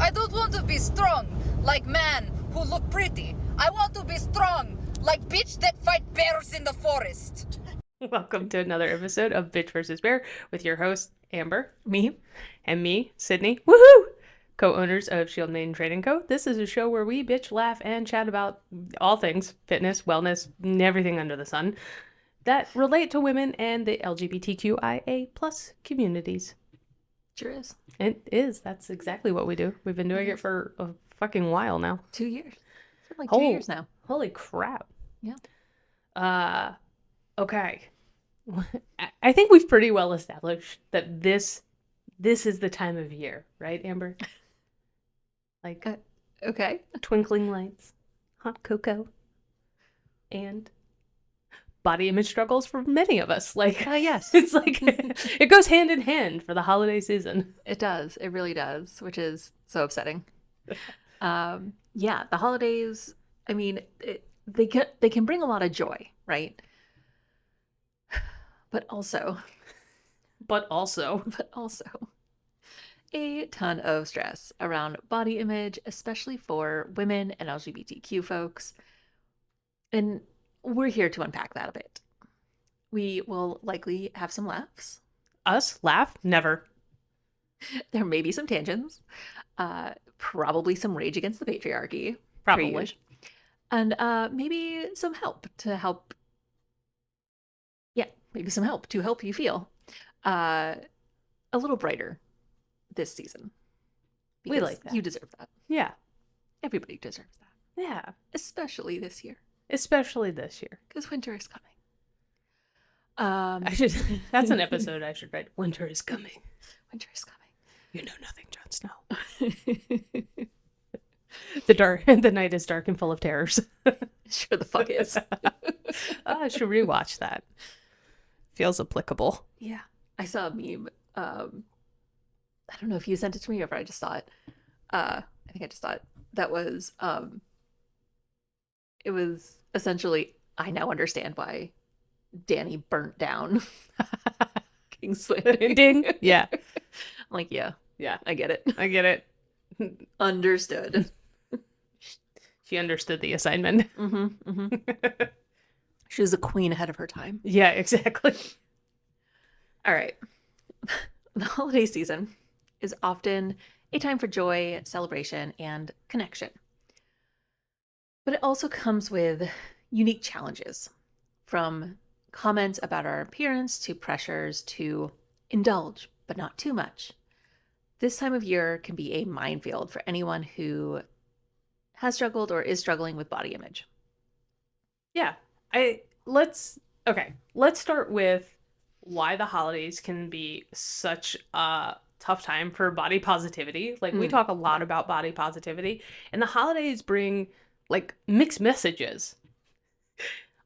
I don't want to be strong like man who look pretty. I want to be strong like bitch that fight bears in the forest. Welcome to another episode of Bitch vs. Bear with your host, Amber. Me? And me, Sydney. Woohoo! Co-owners of Shield Maiden Trading Co. This is a show where we bitch, laugh, and chat about all things fitness, wellness, and everything under the sun that relate to women and the LGBTQIA plus communities. Sure is. It is. That's exactly what we do. We've been doing it for a fucking while now. 2 years. It's been like 2 years now. Holy crap. Yeah. Okay. I think we've pretty well established that this is the time of year, right, Amber? Like Okay. twinkling lights, hot cocoa, and body image struggles for many of us. Like, Yes. it's like it goes hand in hand for the holiday season. It does. It really does, which is so upsetting. Yeah, the holidays, I mean, they can bring a lot of joy, right? But also a ton of stress around body image, especially for women and LGBTQ folks. And we're here to unpack that a bit. We will likely have some laughs. Us laugh? Never. There may be some tangents. Probably some rage against the patriarchy. Probably. Preach. And maybe some help to help. Yeah, maybe some help to help you feel a little brighter this season. We like that. You deserve that. Yeah. Everybody deserves that. Yeah. Especially this year. Especially this year. Because winter is coming. That's an episode I should write. Winter is coming. Winter is coming. You know nothing, Jon Snow. The night is dark and full of terrors. Sure the fuck is. I should rewatch that. Feels applicable. Yeah. I saw a meme. I don't know if you sent it to me or if I just saw it. I think I just saw it. That was it was essentially, I now understand why Dany burnt down King's Landing. Ding. Yeah. I'm like, yeah, Yeah. I get it. I get it. Understood. She understood the assignment. She was a queen ahead of her time. Yeah, exactly. All right. The holiday season is often a time for joy, celebration, and connection. But it also comes with unique challenges, from comments about our appearance to pressures to indulge, but not too much. This time of year can be a minefield for anyone who has struggled or is struggling with body image. Yeah. Let's start with why the holidays can be such a tough time for body positivity. Like, we talk a lot about body positivity, and the holidays bring like mixed messages.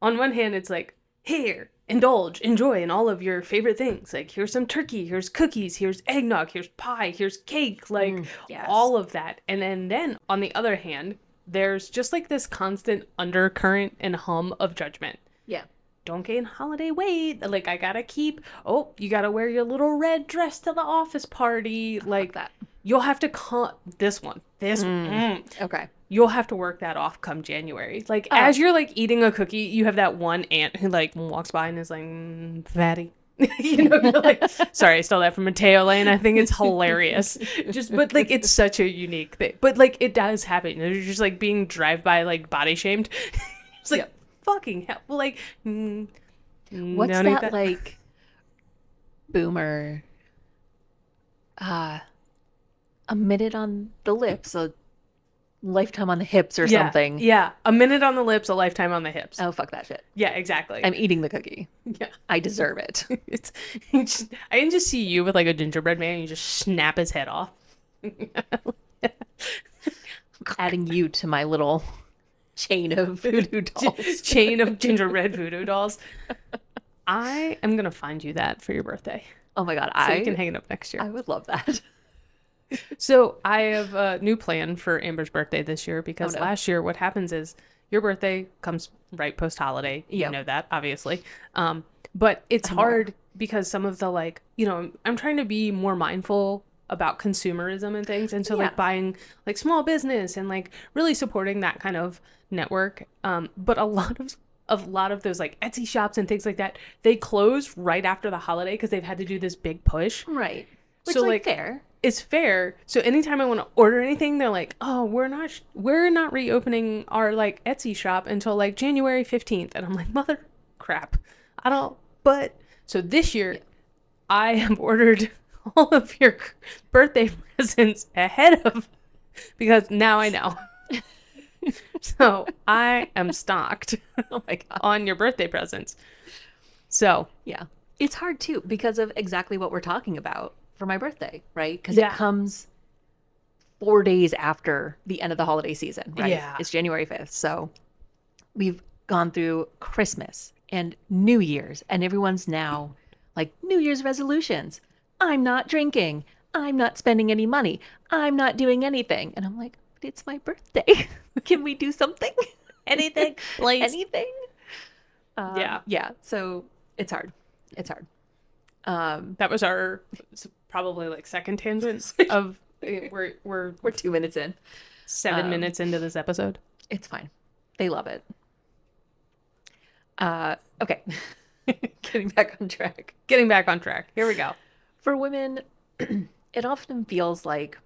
On one hand, it's like, here, indulge, enjoy in all of your favorite things. Like, here's some turkey, here's cookies, here's eggnog, here's pie, here's cake, like yes. all of that. And then on the other hand, there's just like this constant undercurrent and hum of judgment. Yeah. Don't gain holiday weight. Like, I gotta keep, you gotta wear your little red dress to the office party. Like, that. You'll have to Okay. You'll have to work that off come January. Like, as you're like eating a cookie, you have that one aunt who like walks by and is like, fatty. You know, you're like, sorry, I stole that from Mateo Lane. I think it's hilarious. But like, it's such a unique thing. But like, it does happen. You're just like being drive-by like body shamed. It's like, fucking hell. Well, like, what's that like boomer? A minute on the lips, a lifetime on the hips or something. Yeah, a minute on the lips, a lifetime on the hips. Oh, fuck that shit. Yeah, exactly. I'm eeting the cookie. Yeah, I deserve it. I can just see you with like a gingerbread man and you just snap his head off. Adding you to my little chain of voodoo dolls. Chain of gingerbread voodoo dolls. I am going to find you that for your birthday. Oh my God. So you can hang it up next year. I would love that. So I have a new plan for Amber's birthday this year because last year what happens is your birthday comes right post-holiday. You know that, obviously. But it's hard because some of the, like, you know, I'm trying to be more mindful about consumerism and things, and so Yeah. like buying like small business and like really supporting that kind of network. But a lot of those like Etsy shops and things like that, they close right after the holiday because they've had to do this big push. Right. Which, So, like, like, fair. it's fair. So anytime I want to order anything, they're like, "Oh, we're not reopening our like Etsy shop until like January 15th." And I'm like, "Mother crap. I don't but so this year I have ordered all of your birthday presents ahead of because now I know." So, I am stocked Oh my God. on your birthday presents. So, Yeah. It's hard too because of exactly what we're talking about for my birthday, right? Because Yeah. it comes 4 days after the end of the holiday season, right? Yeah. It's January 5th. So we've gone through Christmas and New Year's, and everyone's now like, New Year's resolutions. I'm not drinking. I'm not spending any money. I'm not doing anything. And I'm like, but it's my birthday. Can we do something? anything, please. Anything? Yeah. Yeah. So it's hard. It's hard. That was our probably like second tangent of we're We're 2 minutes in. 7 minutes into this episode. It's fine. They love it. Okay. Getting back on track. Getting back on track. Here we go. For women, it often feels like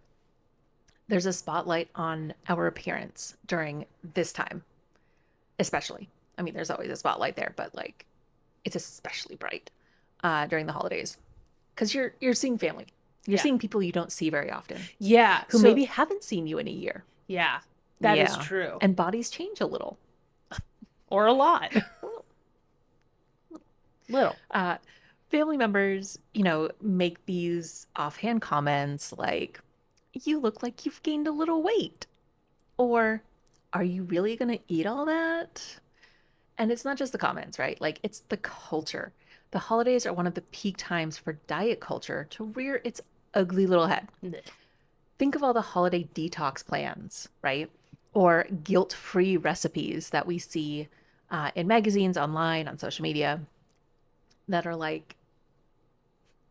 there's a spotlight on our appearance during this time, especially. I mean, there's always a spotlight there, but like it's especially bright during the holidays because you're seeing family. You're Yeah. seeing people you don't see very often Yeah. who so- maybe haven't seen you in a year. Yeah. That is Yeah. true. And bodies change a little. Or a lot. Little. Family members, make these offhand comments like, you look like you've gained a little weight. Or, are you really going to eat all that? And it's not just the comments, right? Like, it's the culture. The holidays are one of the peak times for diet culture to rear its ugly little head. Think of all the holiday detox plans, right? Or guilt-free recipes that we see in magazines, online, on social media, that are like,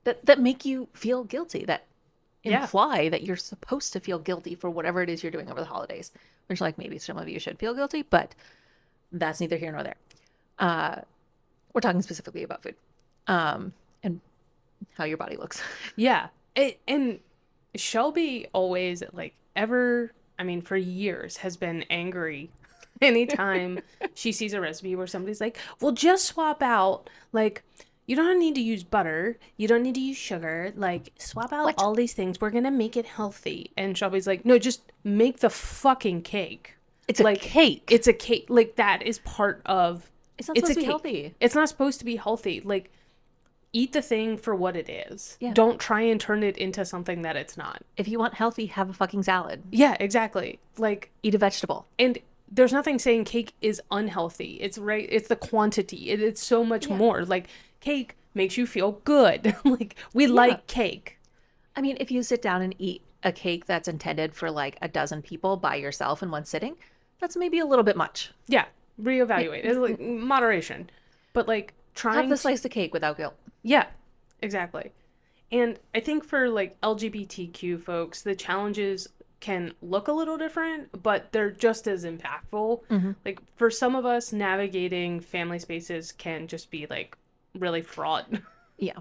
that make you feel guilty, that Yeah. imply that you're supposed to feel guilty for whatever it is you're doing over the holidays. Which, like, maybe some of you should feel guilty, but that's neither here nor there. We're talking specifically about food and how your body looks. Yeah. And Shelby always for years has been angry anytime she sees a recipe where somebody's like, well, just swap out, like, you don't need to use butter. You don't need to use sugar. Like, swap out What? all these things. We're going to make it healthy. And Shelby's like, no, just make the fucking cake. It's a Like, cake. It's a cake. Like, that is part of... It's not it's supposed a to be cake. healthy. It's not supposed to be healthy. Like, eat the thing for what it is. Yeah. Don't try and turn it into something that it's not. If you want healthy, have a fucking salad. Yeah, exactly. Like, Eat a vegetable. and there's nothing saying cake is unhealthy. It's right. It's the quantity. It's so much Yeah. more. Like, cake makes you feel good. Like, we like cake. I mean, if you sit down and eat a cake that's intended for like a dozen people by yourself in one sitting, that's maybe a little bit much. Yeah. Reevaluate. It's like moderation. But like trying Have the to- slice of cake without guilt. Yeah, exactly. And I think for like LGBTQ folks, the challenges can look a little different, but they're just as impactful. Like for some of us, navigating family spaces can just be like really fraught. Yeah.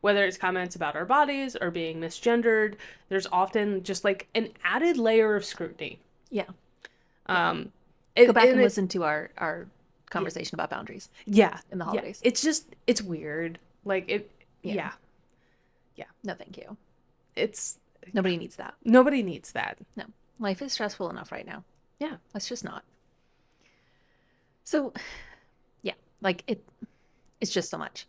Whether it's comments about our bodies or being misgendered, there's often just like an added layer of scrutiny. Yeah. Go Go back and listen to our conversation about boundaries. Yeah. in the yeah. holidays. It's weird. Like it, Yeah. yeah. No, thank you. It's, Nobody needs that. nobody needs that. No. Life is stressful enough right now. Yeah. Let's just not. So, yeah, like it's just so much.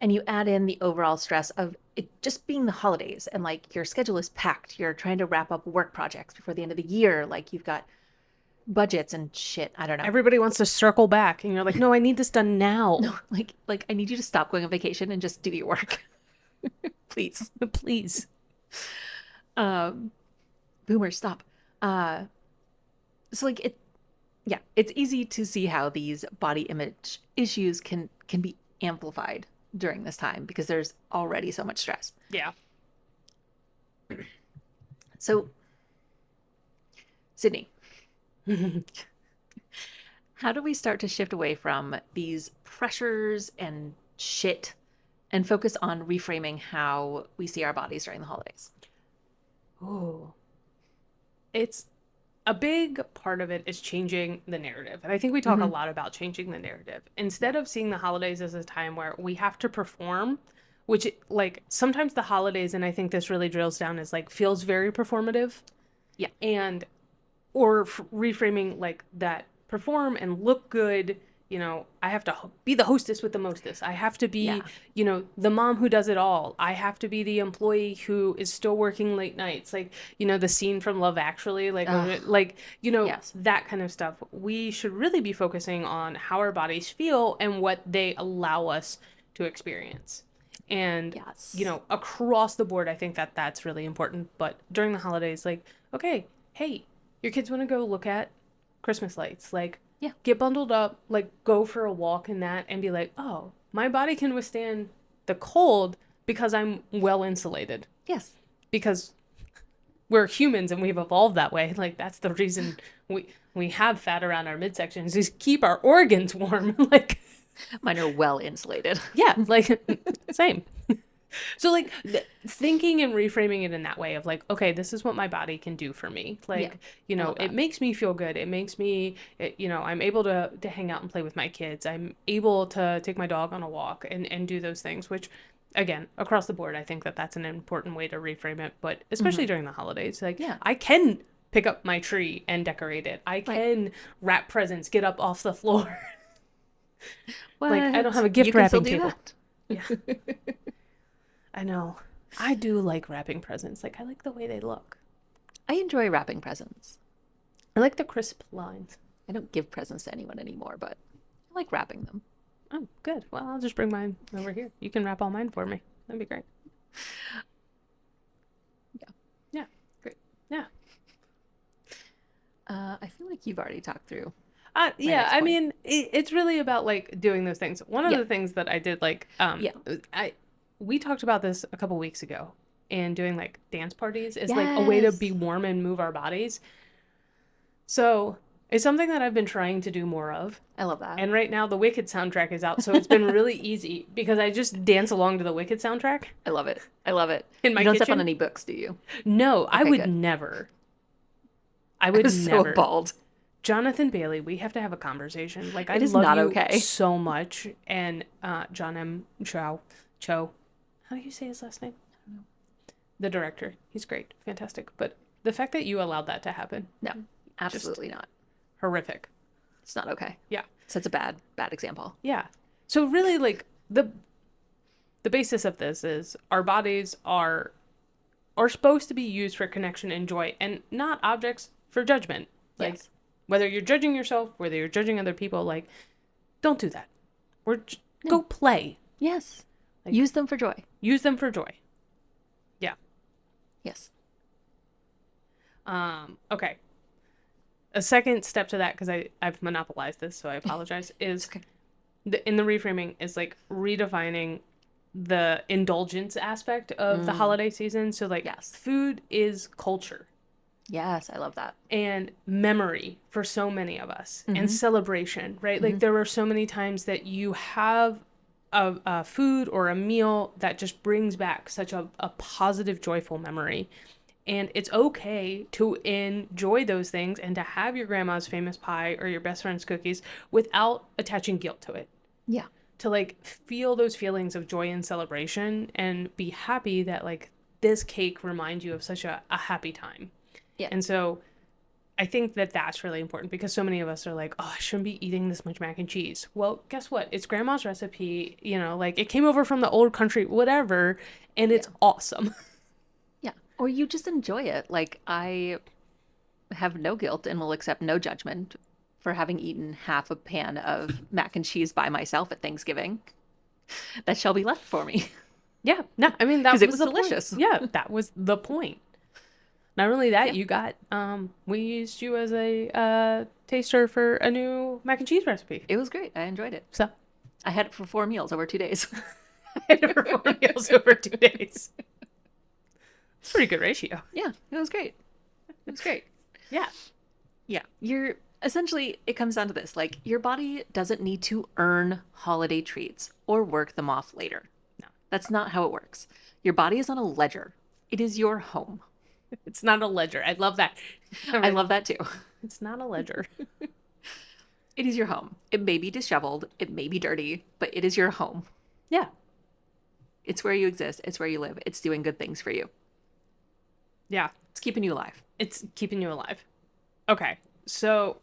And you add in the overall stress of it just being the holidays and like your schedule is packed. You're trying to wrap up work projects before the end of the year. Like you've got budgets and shit. I don't know. Everybody wants to circle back, and you're like, no, I need this done now. No, like I need you to stop going on vacation and just do your work. Please. Please. Boomer, stop. So like it's easy to see how these body image issues can be amplified during this time because there's already so much stress. Yeah. So, Sydney, how do we start to shift away from these pressures and shit and focus on reframing how we see our bodies during the holidays? Oh, it's a big part of it is changing the narrative. And I think we talk a lot about changing the narrative. Instead of seeing the holidays as a time where we have to perform, which like sometimes the holidays, and I think this really drills down, is like feels very performative. Yeah. And or reframing like that perform and look good. You know, I have to be the hostess with the mostest. I have to be, Yeah. you know, the mom who does it all. I have to be the employee who is still working late nights. Like, you know, the scene from Love Actually, like, like, you know, Yes. that kind of stuff. We should really be focusing on how our bodies feel and what they allow us to experience. And, Yes. you know, across the board, I think that that's really important. But during the holidays, like, okay, hey, your kids want to go look at Christmas lights. Like, Yeah. get bundled up, like go for a walk in that and be like, oh, my body can withstand the cold because I'm well insulated. Yes. Because we're humans and we've evolved that way. Like that's the reason we have fat around our midsections is keep our organs warm. Like Mine are well insulated. yeah, like same. So like thinking and reframing it in that way of like, okay, this is what my body can do for me. Like, Yeah, you know, love that. it makes me feel good. It makes me, you know, I'm able to hang out and play with my kids. I'm able to take my dog on a walk and do those things, which again, across the board, I think that that's an important way to reframe it. But especially during the holidays, like Yeah. I can pick up my tree and decorate it. I can wrap presents, get up off the floor. Like I don't have a gift You can still wrapping do table. that. Yeah. I know. I do like wrapping presents. Like I like the way they look. I enjoy wrapping presents. I like the crisp lines. I don't give presents to anyone anymore, but I like wrapping them. Oh, good. Well, I'll just bring mine over here. You can wrap all mine for me. That'd be great. Yeah. Yeah. Great. Yeah. I feel like you've already talked through. Yeah, next I point. mean, it's really about like doing those things. One of Yeah. the things that I did, like, Yeah. we talked about this a couple weeks ago, and doing like dance parties is like a way to be Yes. warm and move our bodies. So it's something that I've been trying to do more of. I love that. And right now the Wicked soundtrack is out, so it's been really easy because I just dance along to the Wicked soundtrack. I love it. I love it. In my you don't step on kitchen? any books, do you? No, I Okay, would good. never. I I would was never. so bald. Jonathan Bailey, we have to have a conversation. Like I It is love not you okay. so much, and John M. Cho. How do you say his last name? The director. He's great, fantastic. But the fact that you allowed that to happen, No, absolutely not. horrific. It's not okay. Yeah. Sets a bad example. Yeah. So really, like the basis of this is our bodies are supposed to be used for connection and joy, and not objects for judgment. Like Yes. whether you're judging yourself, whether you're judging other people, like don't do that. No. Go play. Yes. Like- Use them for joy. Use them for joy. Yeah. Yes. Okay. A second step to that, because I've monopolized this, so I apologize, is Okay. in the reframing is like redefining the indulgence aspect of the holiday season. So like Yes. food is culture Yes, I love that. and memory for so many of us Mm-hmm. and celebration, right? Like there are so many times that you have a food or a meal that just brings back such a positive, joyful memory. And it's okay to enjoy those things and to have your grandma's famous pie or your best friend's cookies without attaching guilt to it. Yeah. To like feel those feelings of joy and celebration and be happy that like this cake reminds you of such a happy time. Yeah. And so I think that that's really important because so many of us are like, oh, I shouldn't be eating this much mac and cheese. Well, guess what? It's grandma's recipe, you know, like it came over from the old country, whatever, and it's awesome. Yeah. Or you just enjoy it. Like I have no guilt and will accept no judgment for having eaten half a pan of mac and cheese by myself at Thanksgiving. That shall be left for me. Yeah. No, I mean, that 'Cause was it was the point. delicious. Yeah, that was the point. Not only that, Yeah. you got, we used you as a taster for a new mac and cheese recipe. It was great. I enjoyed it. So, I had it for 4 meals over 2 days. I had it for 4 meals over 2 days. It's a pretty good ratio. Yeah, it was great. It was great. Yeah. Yeah, you're essentially, it comes down to this. Like, your body doesn't need to earn holiday treats or work them off later. No, that's not how it works. Your body is not a ledger, it is your home. It's not a ledger. I love that. I love that too. It's not a ledger. It is your home. It may be disheveled, it may be dirty, but it is your home. Yeah. It's where you exist, it's where you live, it's doing good things for you. Yeah. It's keeping you alive. It's keeping you alive. Okay. So,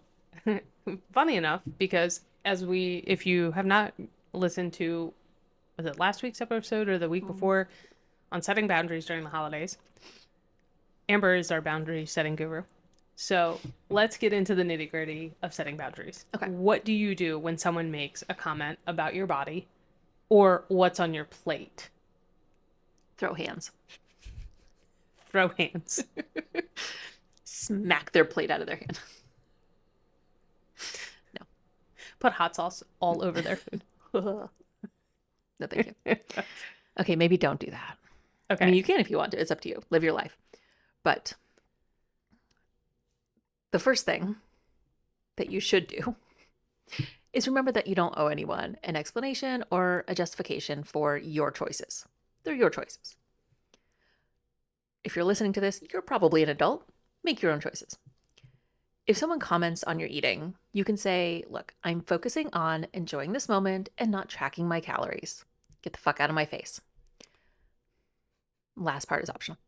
funny enough, because if you have not listened to, was it last week's episode or the week before on setting boundaries during the holidays, Amber is our boundary setting guru. So let's get into the nitty gritty of setting boundaries. Okay. What do you do when someone makes a comment about your body or what's on your plate? Throw hands. Throw hands. Smack their plate out of their hand. Put hot sauce all over their food. No, thank you. Okay, maybe don't do that. Okay. I mean, you can if you want to. It's up to you. Live your life. But the first thing that you should do is remember that you don't owe anyone an explanation or a justification for your choices. They're your choices. If you're listening to this, you're probably an adult. Make your own choices. If someone comments on your eating, you can say, look, I'm focusing on enjoying this moment and not tracking my calories. Get the fuck out of my face. Last part is optional.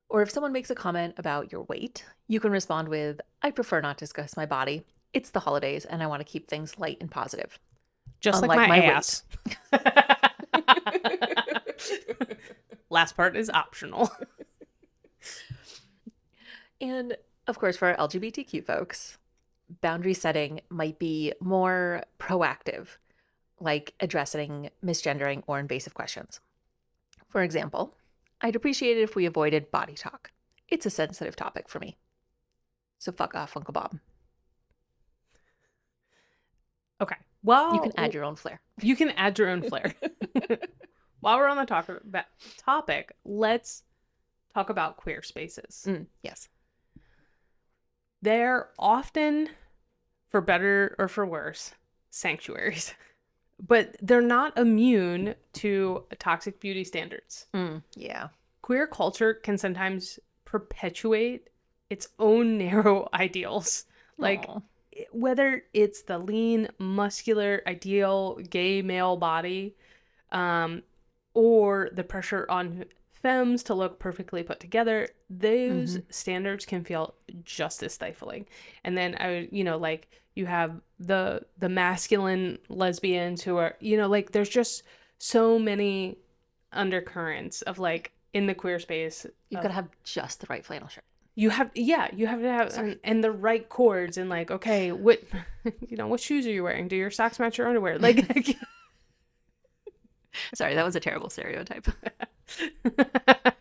Or if someone makes a comment about your weight, you can respond with, I prefer not to discuss my body. It's the holidays and I want to keep things light and positive. Just Unlike like my weight. ass. Last part is optional. And of course, for our LGBTQ folks, boundary setting might be more proactive, like addressing misgendering or invasive questions. For example, I'd appreciate it if we avoided body talk. It's a sensitive topic for me. So fuck off, Uncle Bob. Okay. Well, You can add your own flair. You can add your own flair. While we're on the topic, let's talk about queer spaces. Yes. They're often, for better or for worse, sanctuaries. But they're not immune to toxic beauty standards. Yeah. Queer culture can sometimes perpetuate its own narrow ideals. Like, Aw. whether it's the lean, muscular, ideal gay male body, or the pressure on femmes to look perfectly put together, those standards can feel just as stifling. And then like you have the masculine lesbians who are, like there's just so many undercurrents of like in the queer space. You've got to have just the right flannel shirt. You have to have and the right chords and like, okay, what what shoes are you wearing? Do your socks match your underwear? Like Sorry, that was a terrible stereotype. I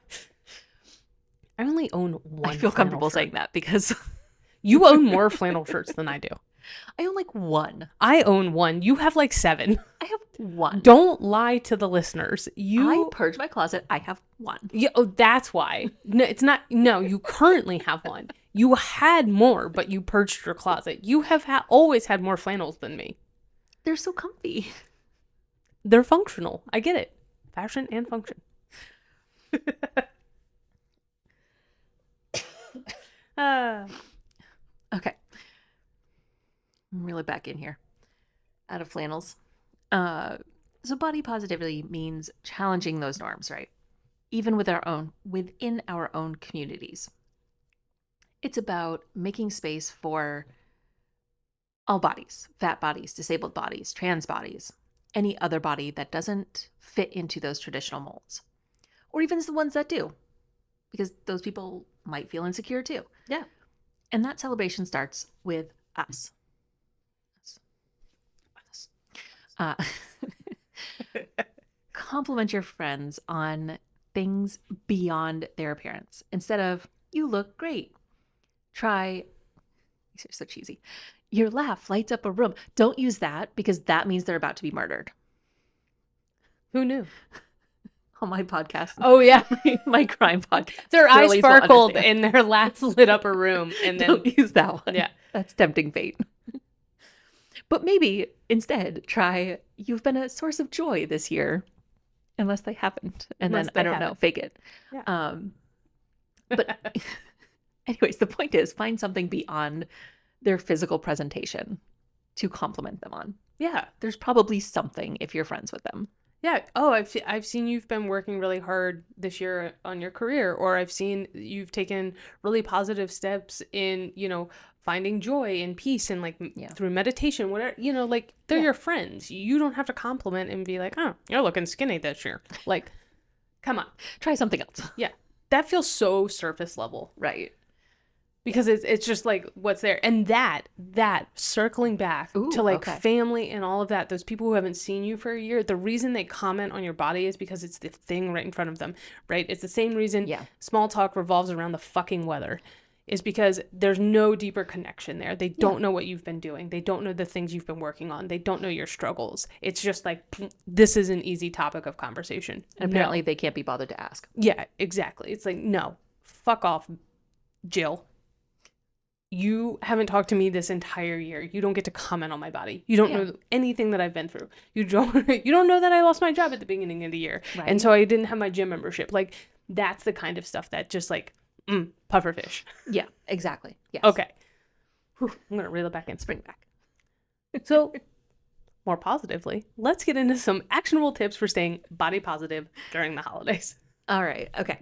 only own one. I feel comfortable flannel shirt. saying that because You own more flannel shirts than I do. I own like one. I own one. You have like 7. I have one. Don't lie to the listeners. I purged my closet. I have one. Yeah, that's why. No, it's not. No, you currently have one. You had more, but you purged your closet. You have always had more flannels than me. They're so comfy. They're functional. I get it. Fashion and function. Okay. I'm really back in here. Out of flannels. So body positivity means challenging those norms, right? Even within our own communities. It's about making space for all bodies, fat bodies, disabled bodies, trans bodies, any other body that doesn't fit into those traditional molds. Or even the ones that do, because those people might feel insecure too. Yeah. And that celebration starts with us. Compliment your friends on things beyond their appearance. Instead of, you look great. Try, these are so cheesy. Your laugh lights up a room. Don't use that because that means they're about to be murdered. Who knew? on my podcast. Oh yeah. My crime podcast. Their eyes Girlies will sparkled understand. and their laughs lit up a room, and then Don't use that one. yeah. That's tempting fate. But maybe instead try you've been a source of joy this year. Unless they haven't. And Unless then, they I don't know, haven't. fake it. Yeah. But anyways, the point is find something beyond their physical presentation to compliment them on. Yeah. There's probably something if you're friends with them. Yeah. Oh, I've seen you've been working really hard this year on your career, or I've seen you've taken really positive steps in, finding joy and peace and Yeah. through meditation, whatever, like they're Yeah. your friends. You don't have to compliment and be like, "Oh, you're looking skinny this year." Like, come on. Try something else. Yeah. That feels so surface level. Right. Because it's just like what's there, and that circling back Ooh, to okay. family and all of that, those people who haven't seen you for a year, the reason they comment on your body is because it's the thing right in front of them, right? It's the same reason Yeah. small talk revolves around the fucking weather, is because there's no deeper connection there. They don't know what you've been doing. They don't know the things you've been working on. They don't know your struggles. It's just like, this is an easy topic of conversation. And apparently they can't be bothered to ask. Yeah, exactly. It's like, no, fuck off, Jill. You haven't talked to me this entire year. You don't get to comment on my body. You don't know anything that I've been through. You don't know that I lost my job at the beginning of the year. Right. And so I didn't have my gym membership. Like, that's the kind of stuff that just pufferfish. Yeah, exactly. Yes. Okay. Whew, I'm going to reel it back in. Spring back. So, more positively, let's get into some actionable tips for staying body positive during the holidays. All right. Okay.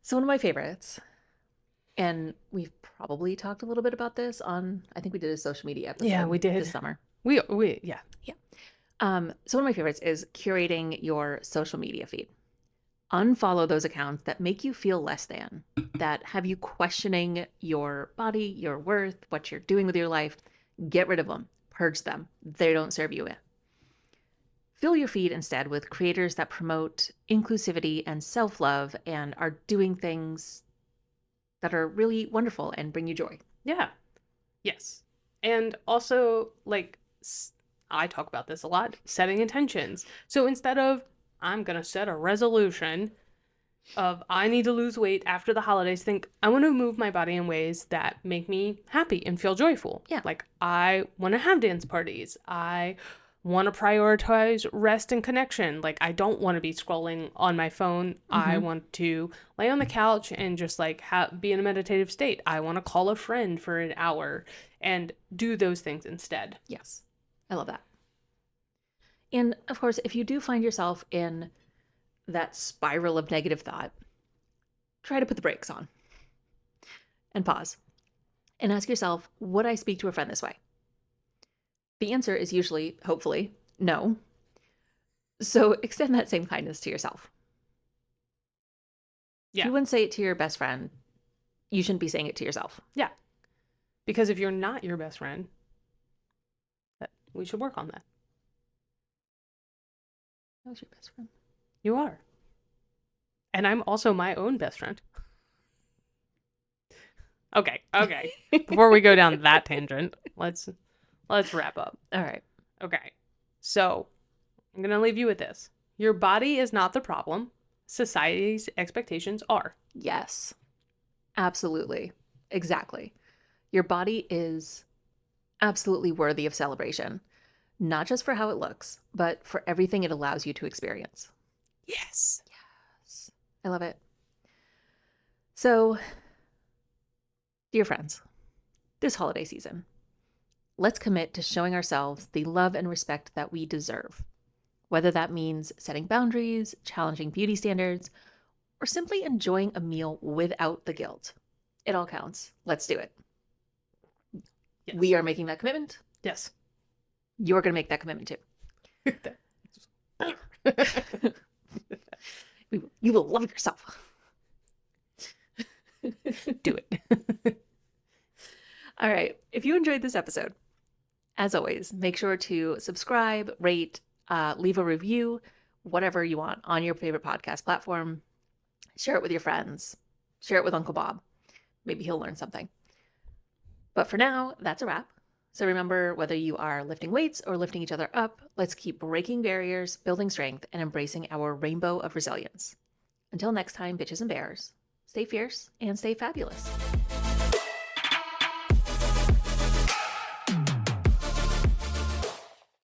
So one of my favorites, and we've probably talked a little bit about this on, I think we did a social media episode. Yeah, we did. This summer. Yeah. So one of my favorites is curating your social media feed. Unfollow those accounts that make you feel less than, that have you questioning your body, your worth, what you're doing with your life. Get rid of them. Purge them. They don't serve you. Fill your feed instead with creators that promote inclusivity and self-love and are doing things that are really wonderful and bring you joy. Yeah. Yes. And also, I talk about this a lot, setting intentions. So instead of, I'm going to set a resolution of, I need to lose weight after the holidays, think, I want to move my body in ways that make me happy and feel joyful. Yeah. Like, I want to have dance parties. I want to prioritize rest and connection. Like, I don't want to be scrolling on my phone. I want to lay on the couch and just be in a meditative state. I want to call a friend for an hour and do those things instead. Yes. I love that. And of course, if you do find yourself in that spiral of negative thought, try to put the brakes on and pause and ask yourself, would I speak to a friend this way? The answer is usually, hopefully, no. So extend that same kindness to yourself. Yeah. If you wouldn't say it to your best friend, you shouldn't be saying it to yourself. Yeah. Because if you're not your best friend, we should work on that. How's your best friend? You are. And I'm also my own best friend. Okay. Before we go down that tangent, let's wrap up. All right. Okay. So, I'm going to leave you with this. Your body is not the problem. Society's expectations are. Yes. Absolutely. Exactly. Your body is absolutely worthy of celebration, not just for how it looks, but for everything it allows you to experience. Yes. Yes. I love it. So, dear friends, this holiday season, let's commit to showing ourselves the love and respect that we deserve, whether that means setting boundaries, challenging beauty standards, or simply enjoying a meal without the guilt. It all counts. Let's do it. Yes. We are making that commitment. Yes. You're going to make that commitment too. You will love yourself. Do it. All right. If you enjoyed this episode, as always, make sure to subscribe, rate, leave a review, whatever you want on your favorite podcast platform. Share it with your friends. Share it with Uncle Bob. Maybe he'll learn something. But for now, that's a wrap. So remember, whether you are lifting weights or lifting each other up, let's keep breaking barriers, building strength, and embracing our rainbow of resilience. Until next time, bitches and bears, stay fierce and stay fabulous.